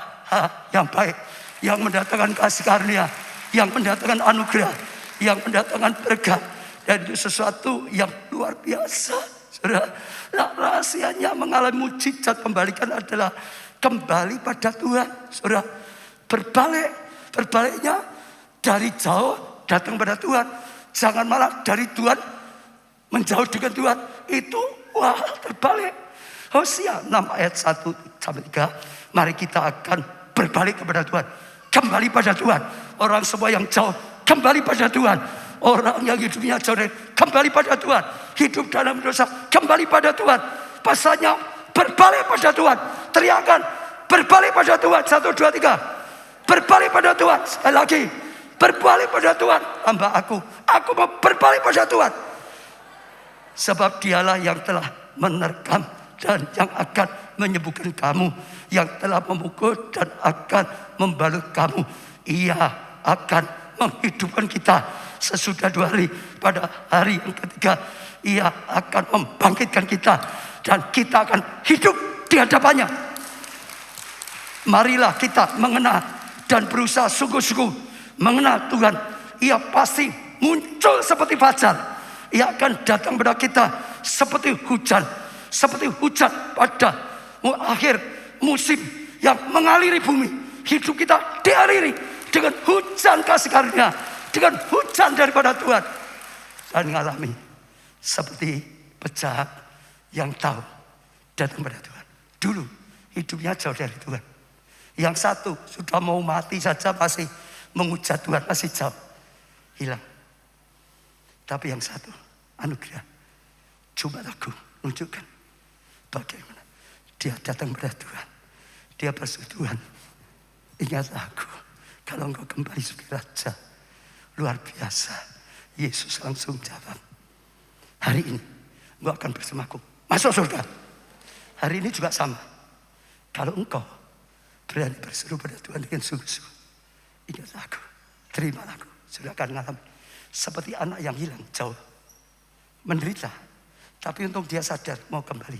yang baik, yang mendatangkan kasih karunia, yang mendatangkan anugerah, yang mendatangkan berkat, dan itu sesuatu yang luar biasa. Saudara, rahasianya mengalami mujizat pembalikan adalah kembali pada Tuhan. Saudara, berbaliknya dari jauh datang pada Tuhan. Jangan malah dari Tuhan menjauh dengan Tuhan itu terbalik. Hosea 6 ayat 1-3. Mari kita akan berbalik kepada Tuhan. Kembali pada Tuhan. Orang semua yang jauh kembali pada Tuhan. Orang yang hidupnya jauh kembali pada Tuhan. Hidup dalam dosa kembali pada Tuhan. Pasalnya berbalik pada Tuhan. Teriakan berbalik pada Tuhan. 1, 2, 3. Berbalik pada Tuhan. Sekali lagi berbalik pada Tuhan. Hamba aku mau berbalik pada Tuhan. Sebab dialah yang telah menerkam dan yang akan menyembuhkan kamu, yang telah memukul dan akan membalut kamu. Ia akan menghidupkan kita sesudah 2 hari. Pada hari yang ketiga Ia akan membangkitkan kita, dan kita akan hidup di hadapannya. Marilah kita mengenal dan berusaha sungguh-sungguh mengenal Tuhan. Ia pasti muncul seperti fajar. Ia akan datang pada kita seperti hujan. Seperti hujan pada akhir musim yang mengaliri bumi. Hidup kita dialiri dengan hujan kasih karunia, dengan hujan daripada Tuhan. Dan mengalami seperti pejahat yang tahu datang pada Tuhan. Dulu hidupnya jauh dari Tuhan. Yang satu sudah mau mati saja masih menghujat Tuhan, masih jauh, hilang. Tapi yang satu anugerah, cuma aku tunjukkan bagaimana dia datang pada Tuhan. Dia berseru, Tuhan, ingatlah aku kalau engkau kembali sebagai Raja. Luar biasa. Yesus langsung jawab, hari ini engkau akan bersamaku masuk surga. Hari ini juga sama. Kalau engkau berani berseru pada Tuhan dengan sungguh-sungguh, ingatlah aku, terimalah aku. Sudah akan mengalami seperti anak yang hilang jauh, menderita, tapi untung dia sadar mau kembali.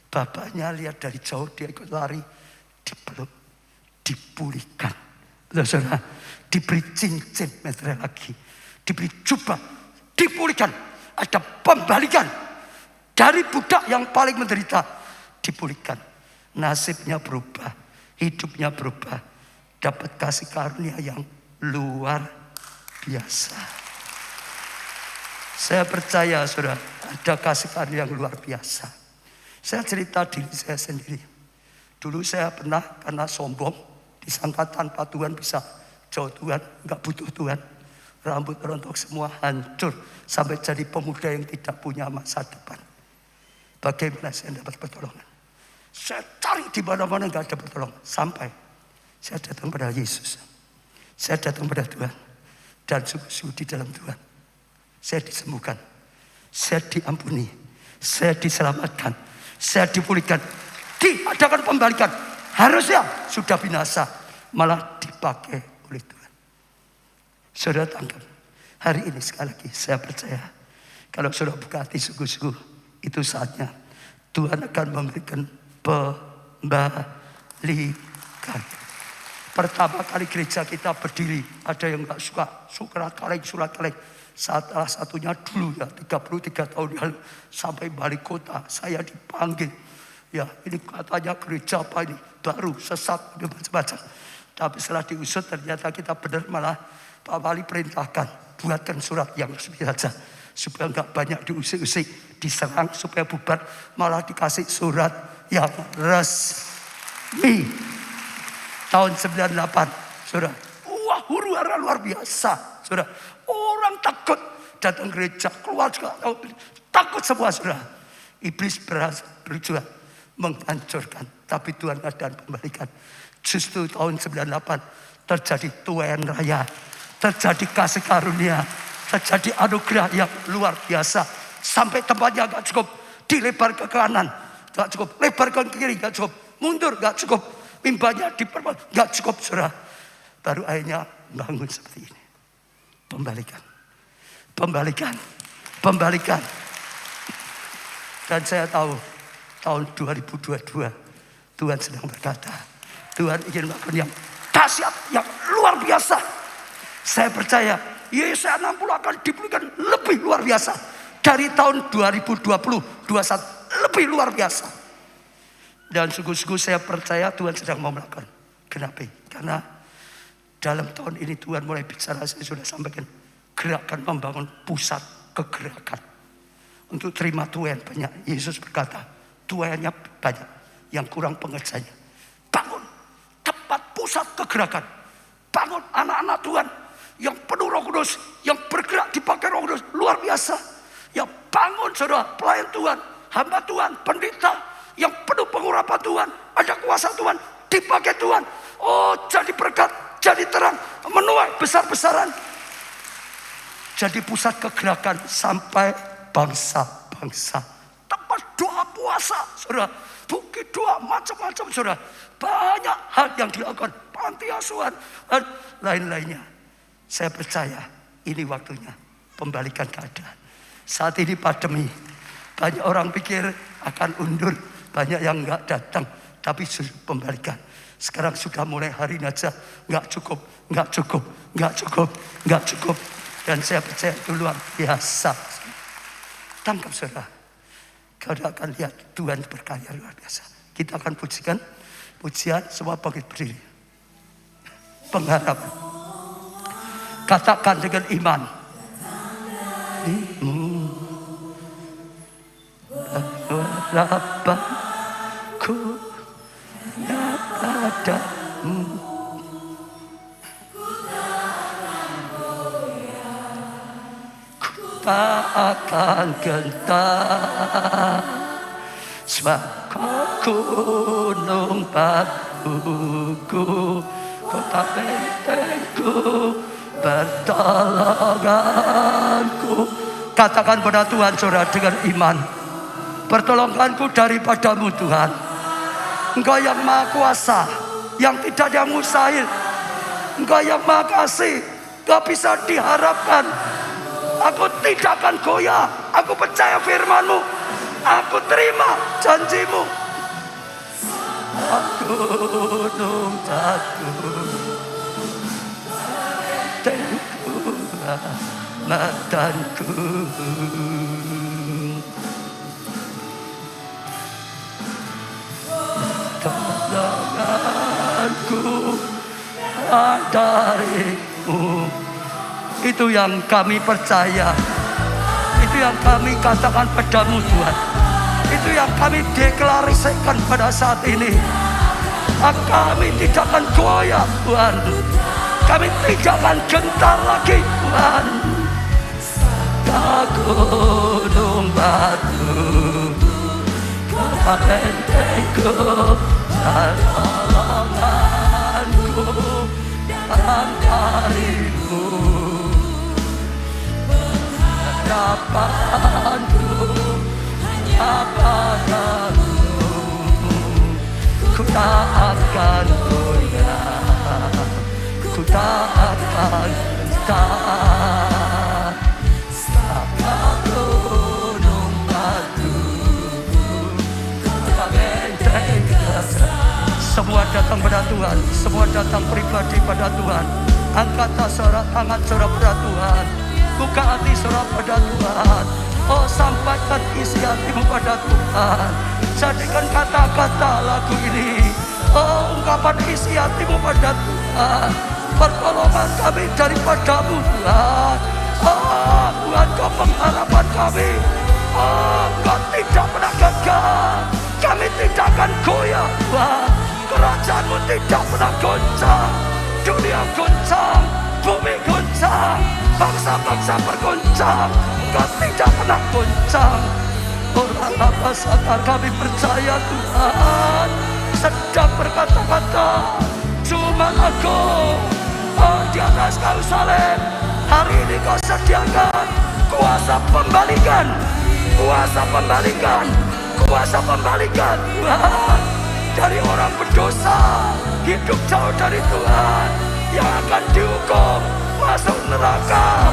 Bapaknya lihat dari jauh, dia ikut lari, dipeluk, dipulihkan. Saudara, diberi cincin meter lagi, diberi jubah, dipulihkan. Ada pembalikan dari budak yang paling menderita, dipulihkan. Nasibnya berubah, hidupnya berubah, dapat kasih karunia yang luar biasa. Saya percaya saudara, ada kasih karunia yang luar biasa. Saya cerita diri saya sendiri. Dulu saya pernah karena sombong, disangka tanpa Tuhan bisa jauh Tuhan, nggak butuh Tuhan. Rambut rontok semua hancur, sampai jadi pemuda yang tidak punya masa depan. Bagaimana saya dapat pertolongan? Saya cari di mana-mana nggak ada pertolongan. Sampai saya datang pada Yesus. Saya datang pada Tuhan. Dan sungguh-sungguh di dalam Tuhan, saya disembuhkan, saya diampuni, saya diselamatkan, saya dipulihkan, diadakan pembalikan. Harusnya sudah binasa, malah dipakai oleh Tuhan. Saudara tangkap, hari ini sekali lagi saya percaya, kalau saudara buka hati sungguh-sungguh, itu saatnya Tuhan akan memberikan pembalikan. Pertama kali gereja kita berdiri, ada yang gak suka surat kaleng. Salah satunya dulu ya, 33 tahun lalu, sampai balik kota, saya dipanggil. Ya, ini katanya gereja apa ini, baru, sesat, macam-macam. Tapi setelah diusut ternyata kita benar, malah Pak Wali perintahkan, buatkan surat yang biasa. Supaya gak banyak diusik-usik, diserang, supaya bubar. Malah dikasih surat yang resmi. Tahun 98, saudara. Wah, huru-hara luar biasa, saudara. Orang takut datang gereja, keluar juga takut semua, saudara. Iblis berusaha menghancurkan, tapi Tuhan ada pembalikan. Justru tahun 98 terjadi tuayan raya, terjadi kasih karunia, terjadi anugerah yang luar biasa. Sampai tempatnya gak cukup dilebar ke kanan, gak cukup lebar ke kiri, gak cukup mundur, gak cukup. Mimbanya diperbanyak, gak cukup saudara. Baru akhirnya bangun seperti ini. Pembalikan. Dan saya tahu tahun 2022 Tuhan sedang berkata, Tuhan ingin melakukan yang dahsyat, yang luar biasa. Saya percaya Yesaya 60 akan diberikan lebih luar biasa dari tahun 2020, 21 lebih luar biasa. Dan sungguh-sungguh saya percaya Tuhan sedang mau melakukan. Kenapa? Karena dalam tahun ini Tuhan mulai bicara, saya sudah sampaikan, gerakan membangun pusat kegerakan. untuk terima tuayan banyak. Yesus berkata, tuayannya banyak, yang kurang pengerjanya. Bangun tempat pusat kegerakan. Bangun anak-anak Tuhan yang penuh Roh Kudus, yang bergerak dipakai Roh Kudus luar biasa. Yang bangun saudara, pelayan Tuhan, hamba Tuhan, pendeta yang penuh pengurapan Tuhan, ada kuasa Tuhan, dipakai Tuhan. Oh, jadi berkat, jadi terang, menuai besar-besaran. Jadi pusat kegerakan sampai bangsa-bangsa. Tempat doa puasa, saudara. Bukit doa macam-macam, saudara. Banyak hal yang dilakukan, panti asuhan dan lain-lainnya. Saya percaya ini waktunya pembalikan keadaan. Saat ini pandemi, banyak orang pikir akan undur, banyak yang enggak datang, tapi sudah pembalikan. Sekarang sudah mulai hari ini aja, enggak cukup. Dan saya percaya itu luar biasa. Tangkap saudara, kau akan lihat Tuhan berkarya luar biasa. Kita akan pujikan pujian, semua bangkit berdiri. Pengharapan. Katakan dengan iman. Harapanku padamu. Ku tak akan gentar, sebab gunung batuku, kota bentengku, pertolonganku. Katakan pada Tuhan saudara dengan iman, pertolonganku daripadamu Tuhan. Engkau yang maha kuasa, yang tidak ada yang mustahil. Engkau yang maha kasih, Engkau bisa diharapkan. Aku tidak akan goyah, aku percaya firman-Mu, aku terima janji-Mu. Gunung jatuh, matanku, tolonganku darimu. Itu yang kami percaya, itu yang kami katakan padamu Tuhan, itu yang kami deklarasikan pada saat ini. Kami tidak akan goyah Tuhan, kami tidak akan gentar lagi Tuhan. Gunung batu, kota bentengku, pertolonganku datang darimu. Harapanku hanya padamu, ku tak akan goyah, ku tak akan gentar, sebab gunung batu, kota bentengku. Semua datang pada Tuhan, semua datang pribadi pada Tuhan. Angkat tangan saudara pada Tuhan, buka hati saudara pada Tuhan. Oh, sampaikan isi hatimu pada Tuhan. Jadikan kata-kata lagu ini, oh, ungkapan isi hatimu pada Tuhan. Pertolongan kami daripadamu Tuhan. Oh Tuhan, Kau pengharapan kami. Oh, Kau tidak pernah gagal, kami tidak akan goyah Tuhan. Kerajaan-Mu tidak pernah goncang, dunia goncang, bumi goncang, bangsa-bangsa bergoncang, Kau tidak pernah goncang. Orang apa sadar kami percaya Tuhan sedang berkata-kata, cuma Aku, oh, di atas kayu salib. Hari ini Kau sediakan kuasa pembalikan, kuasa pembalikan, kuasa pembalikan Tuhan. Dari orang berdosa, hidup jauh dari Tuhan, yang akan dihukum masuk neraka,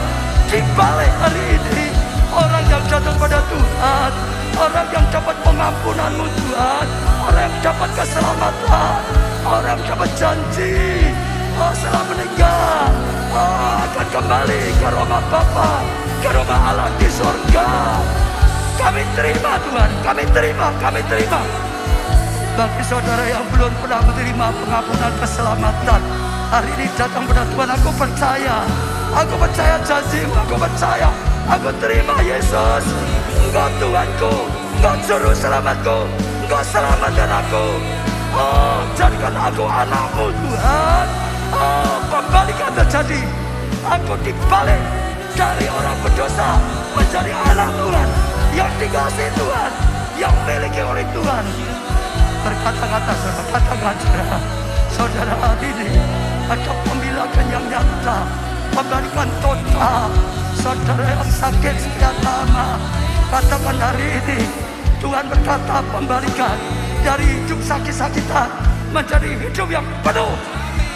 dibalik hari ini. Orang yang datang pada Tuhan, orang yang dapat pengampunan-Mu Tuhan, orang yang dapat keselamatan, orang yang dapat janji, oh, setelah meninggal, oh, akan kembali ke rumah Bapa, ke rumah Allah di surga. Kami terima Tuhan, kami terima. Bagi saudara yang belum pernah menerima pengampunan keselamatan, hari ini datang pada Tuhan. Aku percaya janji-Mu, aku percaya Aku terima Yesus. Engkau Tuhanku, Engkau juru selamatku, Engkau selamatkan aku. Oh, jadikan aku anakmu Tuhan. Oh, pembalikan terjadi. Aku dibalik dari orang berdosa menjadi anak Tuhan, yang dikasihi Tuhan, yang miliki oleh Tuhan. Berkata-kata saudara, katakan saudara, saudara ini ada pembilangan yang nyata, pembalikan total. Saudara yang sakit sekian lama, katakan hari ini Tuhan berkata pembalikan dari hidup sakit-sakitan menjadi hidup yang penuh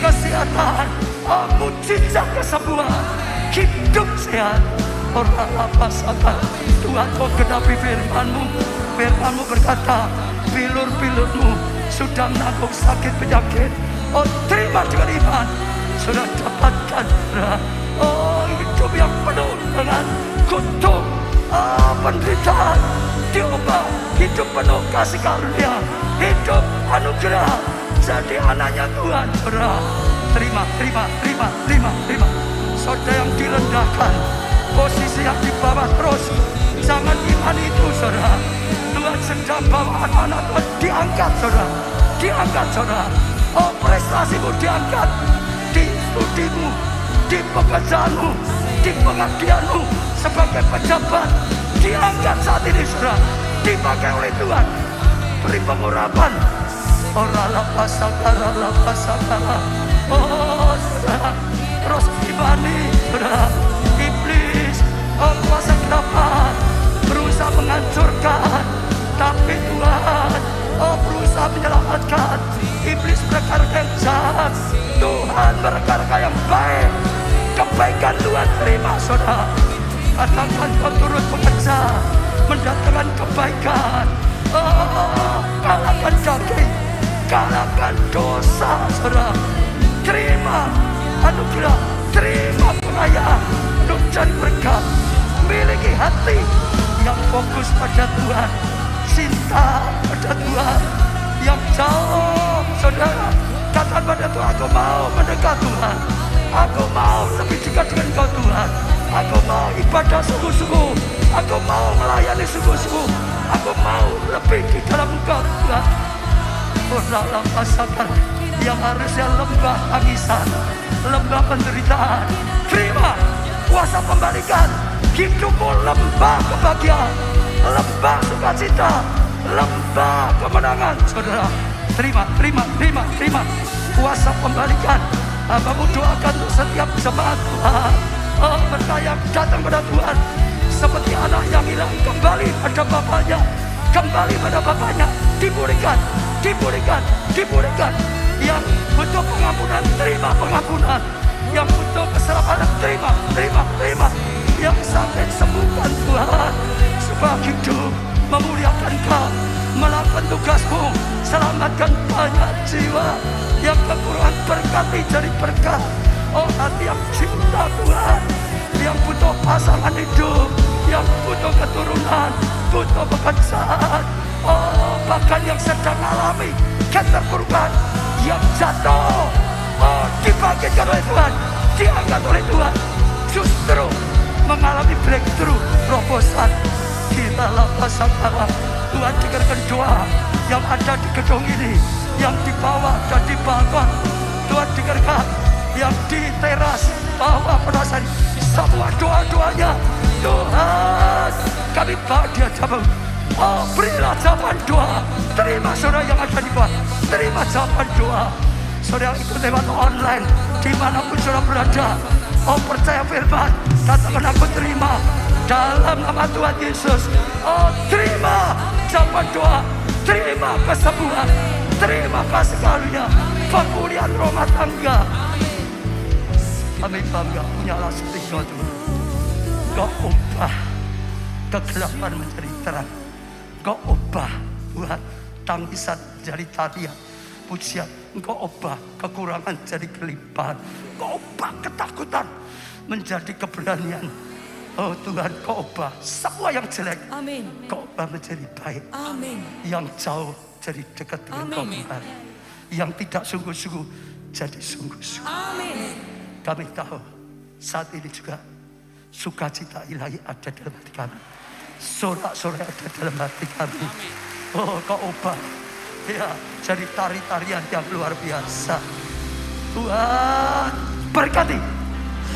kesehatan, mujizat kesembuhan, hidup sehat. Orang apa saja Tuhan kau genapi firman-Mu. Firman-Mu berkata, bilur-bilurmu sudah menanggung sakit penyakit. Oh, terima dengan iman, sudah dapatkan oh, hidup yang penuh dengan kutuk, penderitaan diubah hidup penuh kasih karunia, hidup anugerah, jadi anaknya Tuhan. Saudara, terima. Saudara yang direndahkan, posisi yang di bawah terus, jangan iman itu saudara. Tuhan sedang bawa anak-anak Tuhan diangkat saudara, diangkat saudara. Oh, prestasimu diangkat, di studimu, di pekerjaanmu, di pengabdianmu sebagai pejabat diangkat saat ini saudara, dipakai oleh Tuhan. Beri pengurapan. Orang lapas sakara. Oh saudara, terus imani saudara. Iblis, oh kuasa kelapan berusaha menghancurkan, tapi Tuhan, oh berusaha menyelamatkan. Iblis berkata yang jahat, Tuhan berkata yang baik. Kebaikan Tuhan terima saudara. Katakan kau turut bekerja mendatangkan kebaikan. Oh, kalahkan daging, kalahkan dosa saudara. Terima anugerah, terima pengayaan untuk cari berkat. Miliki hati yang fokus pada Tuhan, cinta pada Tuhan, yang jauh saudara. Katakan pada Tuhan, aku mau mendekat Tuhan, aku mau lebih dekat dengan Kau Tuhan, aku mau ibadah sungguh-sungguh, aku mau melayani sungguh-sungguh, aku mau lebih di dalam Engkau Tuhan. Orang pasangan yang harusnya lembah tangisan, lembah penderitaan, terima kuasa pembalikan. Hidupmu lembah kebahagiaan, lembah sukacita, lembah kemenangan. Saudara, terima kuasa pembalikan. Abamu doakan untuk setiap jemaat Tuhan, mereka yang datang pada Tuhan seperti anak yang hilang, kembali pada bapaknya, kembali pada bapaknya, dipulihkan. Yang butuh pengampunan, terima pengampunan. Yang butuh keselamatan, terima. Yang sakit, sembuhkan Tuhan, supaya hidup memuliakan Kau, melakukan tugasmu, selamatkan banyak jiwa yang kekurangan, berkati jadi berkat. Oh, hati yang cinta Tuhan, yang butuh pasangan hidup, yang butuh keturunan, butuh pekerjaan, oh, bahkan yang sedang alami keterpurukan, yang jatuh, oh, dibangkitkan oleh Tuhan, diangkat oleh Tuhan, justru mengalami breakthrough, terobosan. Kita lapas saudara, Tuhan dengarkan doa yang ada di gedung ini, yang di bawah dan di balkon. Tuhan dengarkan yang di teras bawah penasan, semua doa-doanya. Tuhan, kami bawa dia jawaban. Oh, berilah jawaban doa. Terima saudara yang ada di bawah, terima jawaban doa. Saudara ikut lewat online, dimanapun saudara berada. Oh, percaya firman, katakan aku terima dalam nama Tuhan Yesus. Oh, terima jawaban doa, terima kesembuhan, terima kasih karunia, pemulihan rumah tangga. Kami bangga punya Allah seperti Kau Tuhan. Kau ubah kegelapan menjadi terang, Kau ubah Tuhan tangisan jadi tarian, pujian. Engkau ubah kekurangan jadi kelimpahan, Kau ubah ketakutan menjadi keberanian. Oh Tuhan, Kau ubah semua yang jelek, amin, Kau ubah menjadi baik, amin. Yang jauh jadi dekat dengan Kau Tuhan, yang tidak sungguh-sungguh jadi sungguh-sungguh, amin. Kami tahu saat ini juga Sukacita ilahi ada dalam hati kami. Sorak-sorai ada dalam hati kami. Oh, kau ubah. Ya, jadi tari-tarian yang luar biasa. Tuhan berkati.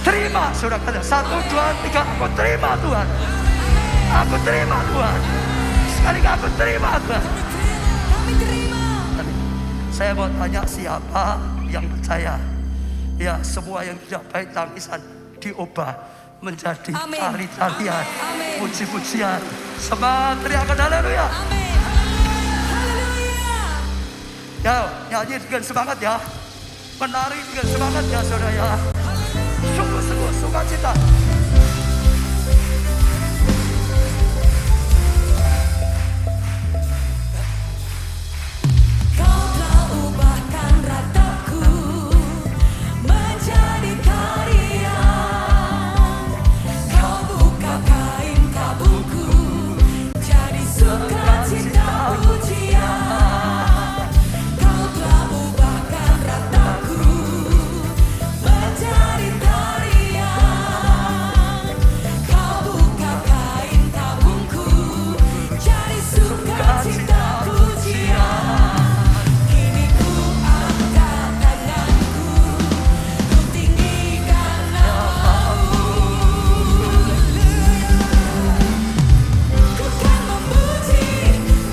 Terima, saudara. 1, 2, 3. Aku terima Tuhan. Aku terima Tuhan. Sekali aku terima Tuhan. Kami terima. Saya mau tanya siapa yang percaya? Ya, semua yang tidak baik tangisan diubah menjadi Amin. tari-tarian, Amin. puji-pujian. Semangat teriakan haleluya. Amin. Haleluya. Ya, nyanyi dengan semangat ya. Menari dengan semangat ya saudara ya. Sungguh-sungguh sukacita. Kau telah ubahkan rataku menjadi tarian. Kau buka kain kabungku jadi sukacita pujian. Kau telah ubahkan rataku menjadi tarian. Kau buka kain kabungku jadi sukacita pujian. Kini ku angkat tanganku, ku tinggikan namamu. Ku kan memuji,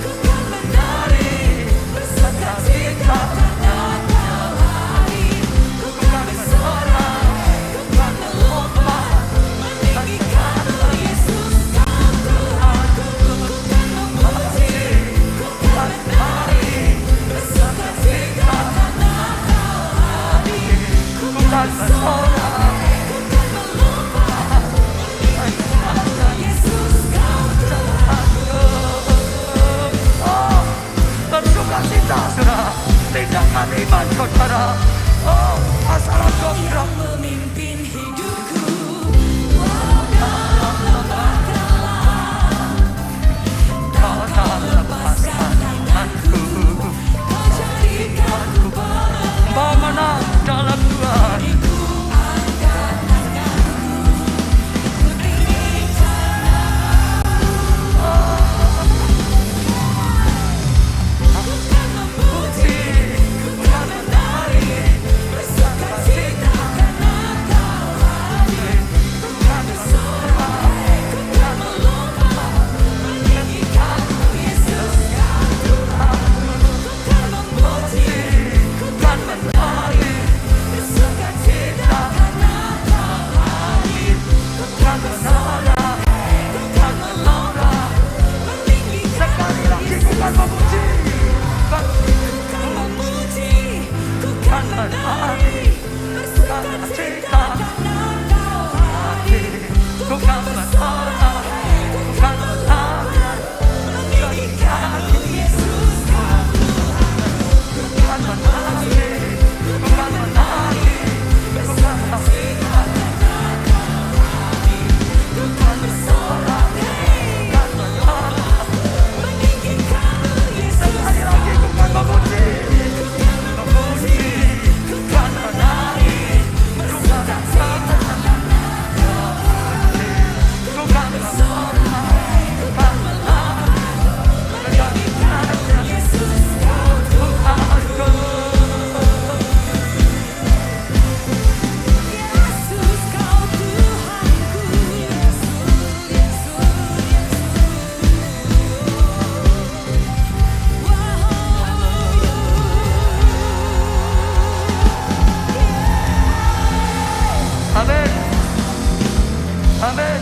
ku kan menari, bersukacita karena Kau hadir. Ku kan bersorak, ku kan melompat, meninggikan-Mu Yesus Kau Tuhanku. Ku kan memuji, ku kan menari, bersukacita karena Kau hadir. Ku kan bersorak, ku kan melompat, meninggikan-Mu Yesus Kau Tuhanku. Oh, bersukacita saudara. Tindakan iman saudara. Oh, masalah Yang gerak. memimpin hidupku, walau dalam lembah gelap, Kau tak lepaskan tanganku. Kau jadikanku pemenang. Pemenang dalam Tuhan. Ku angkat tanganku, ku tinggikan namamu. Ku kan memuji, ku kan menari, bersukacita karena Kau hadir. Ku kan bersorak, ku kan melompat, meninggikan-Mu Yesus Kau Tuhanku. Ku kan memuji, ku kan menari, bersukacita karena Kau hadir. Ku kan bersorak, ku kan melompat, Sekali meninggikan-Mu lagi Yesus. bukan memuji. Bukan Ku kan memuji, ku kan menari, bersukacita karena Kau hadir. Ku kan bersorak, ku kan menari, Meninggikan-Mu Yesus Kau Tuhanku. ku kan menari, ku kan menari, ku kan Bersukacita karena Kau hadir. Ku kan bersorak, ku kan melompat, meninggikan-Mu Yesus. sekali lagi ku kan memuji. Memuji, ku kan menari, ku kan Bersukacita karena Kau hadir. ku kan bersorak, ku kan Meninggikan-Mu Yesus Kau Tuhanku. Yesus Kau Tuhanku. Amin. Amin.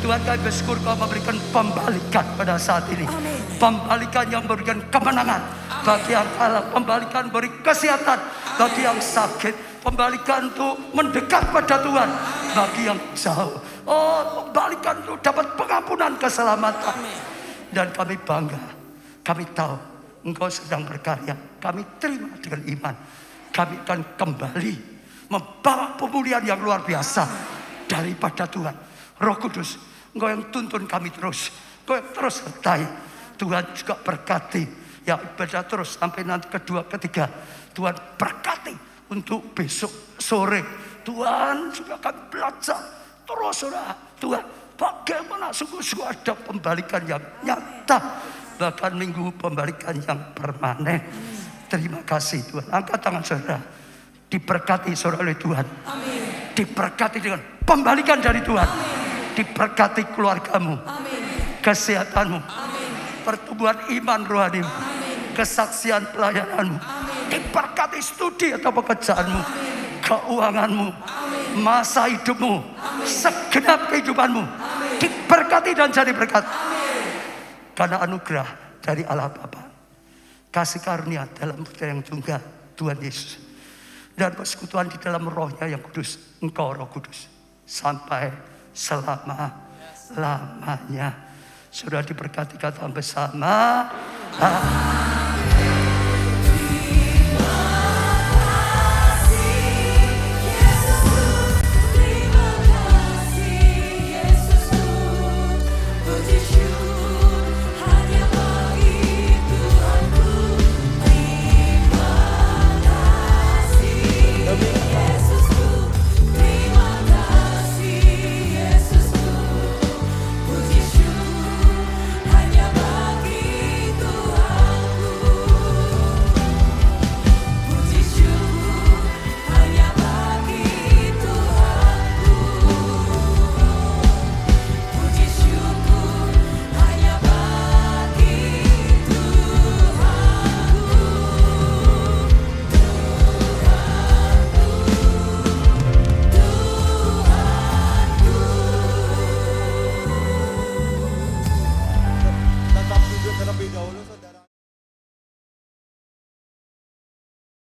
Tuhan kami bersyukur Kau memberikan pembalikan pada saat ini. Amin. Pembalikan yang memberikan kemenangan. Bagi yang kalah, pembalikan beri kesehatan. Bagi yang sakit, pembalikan untuk mendekat pada Tuhan. Bagi yang jauh, oh, pembalikan untuk dapat pengampunan keselamatan. Dan kami bangga. Kami tahu Engkau sedang berkarya. Kami terima dengan iman. Kami akan kembali membawa pemulihan yang luar biasa daripada Tuhan. Roh Kudus, Engkau yang tuntun kami terus. Engkau yang terus sertai. Tuhan juga berkati. Ya, ibadah terus sampai nanti kedua, ketiga. Tuhan berkati untuk besok sore. Tuhan juga akan belajar terus saudara. Tuhan, bagaimana sungguh-sungguh ada pembalikan yang nyata. Bahkan minggu pembalikan yang permanen. Terima kasih Tuhan. Angkat tangan saudara. Diberkati saudara oleh Tuhan. Amin. Diberkati dengan pembalikan dari Tuhan. Amin. Diberkati keluargamu. Amin. Kesehatanmu. Amin. Pertumbuhan iman rohanimu. Amin. Kesaksian pelayananmu. Amin. Diberkati studi atau pekerjaanmu. Amin. Keuanganmu. Amin. Masa hidupmu. Segenap kehidupanmu. Diberkati dan jadi berkat. Karena anugerah dari Allah Bapa. Kasih karunia dalam Putra yang tunggal Tuhan Yesus. Dan persekutuan di dalam rohnya yang kudus. Engkau Roh Kudus. Sampai selama-lamanya. Sudah diberkati kata bersama. Amin.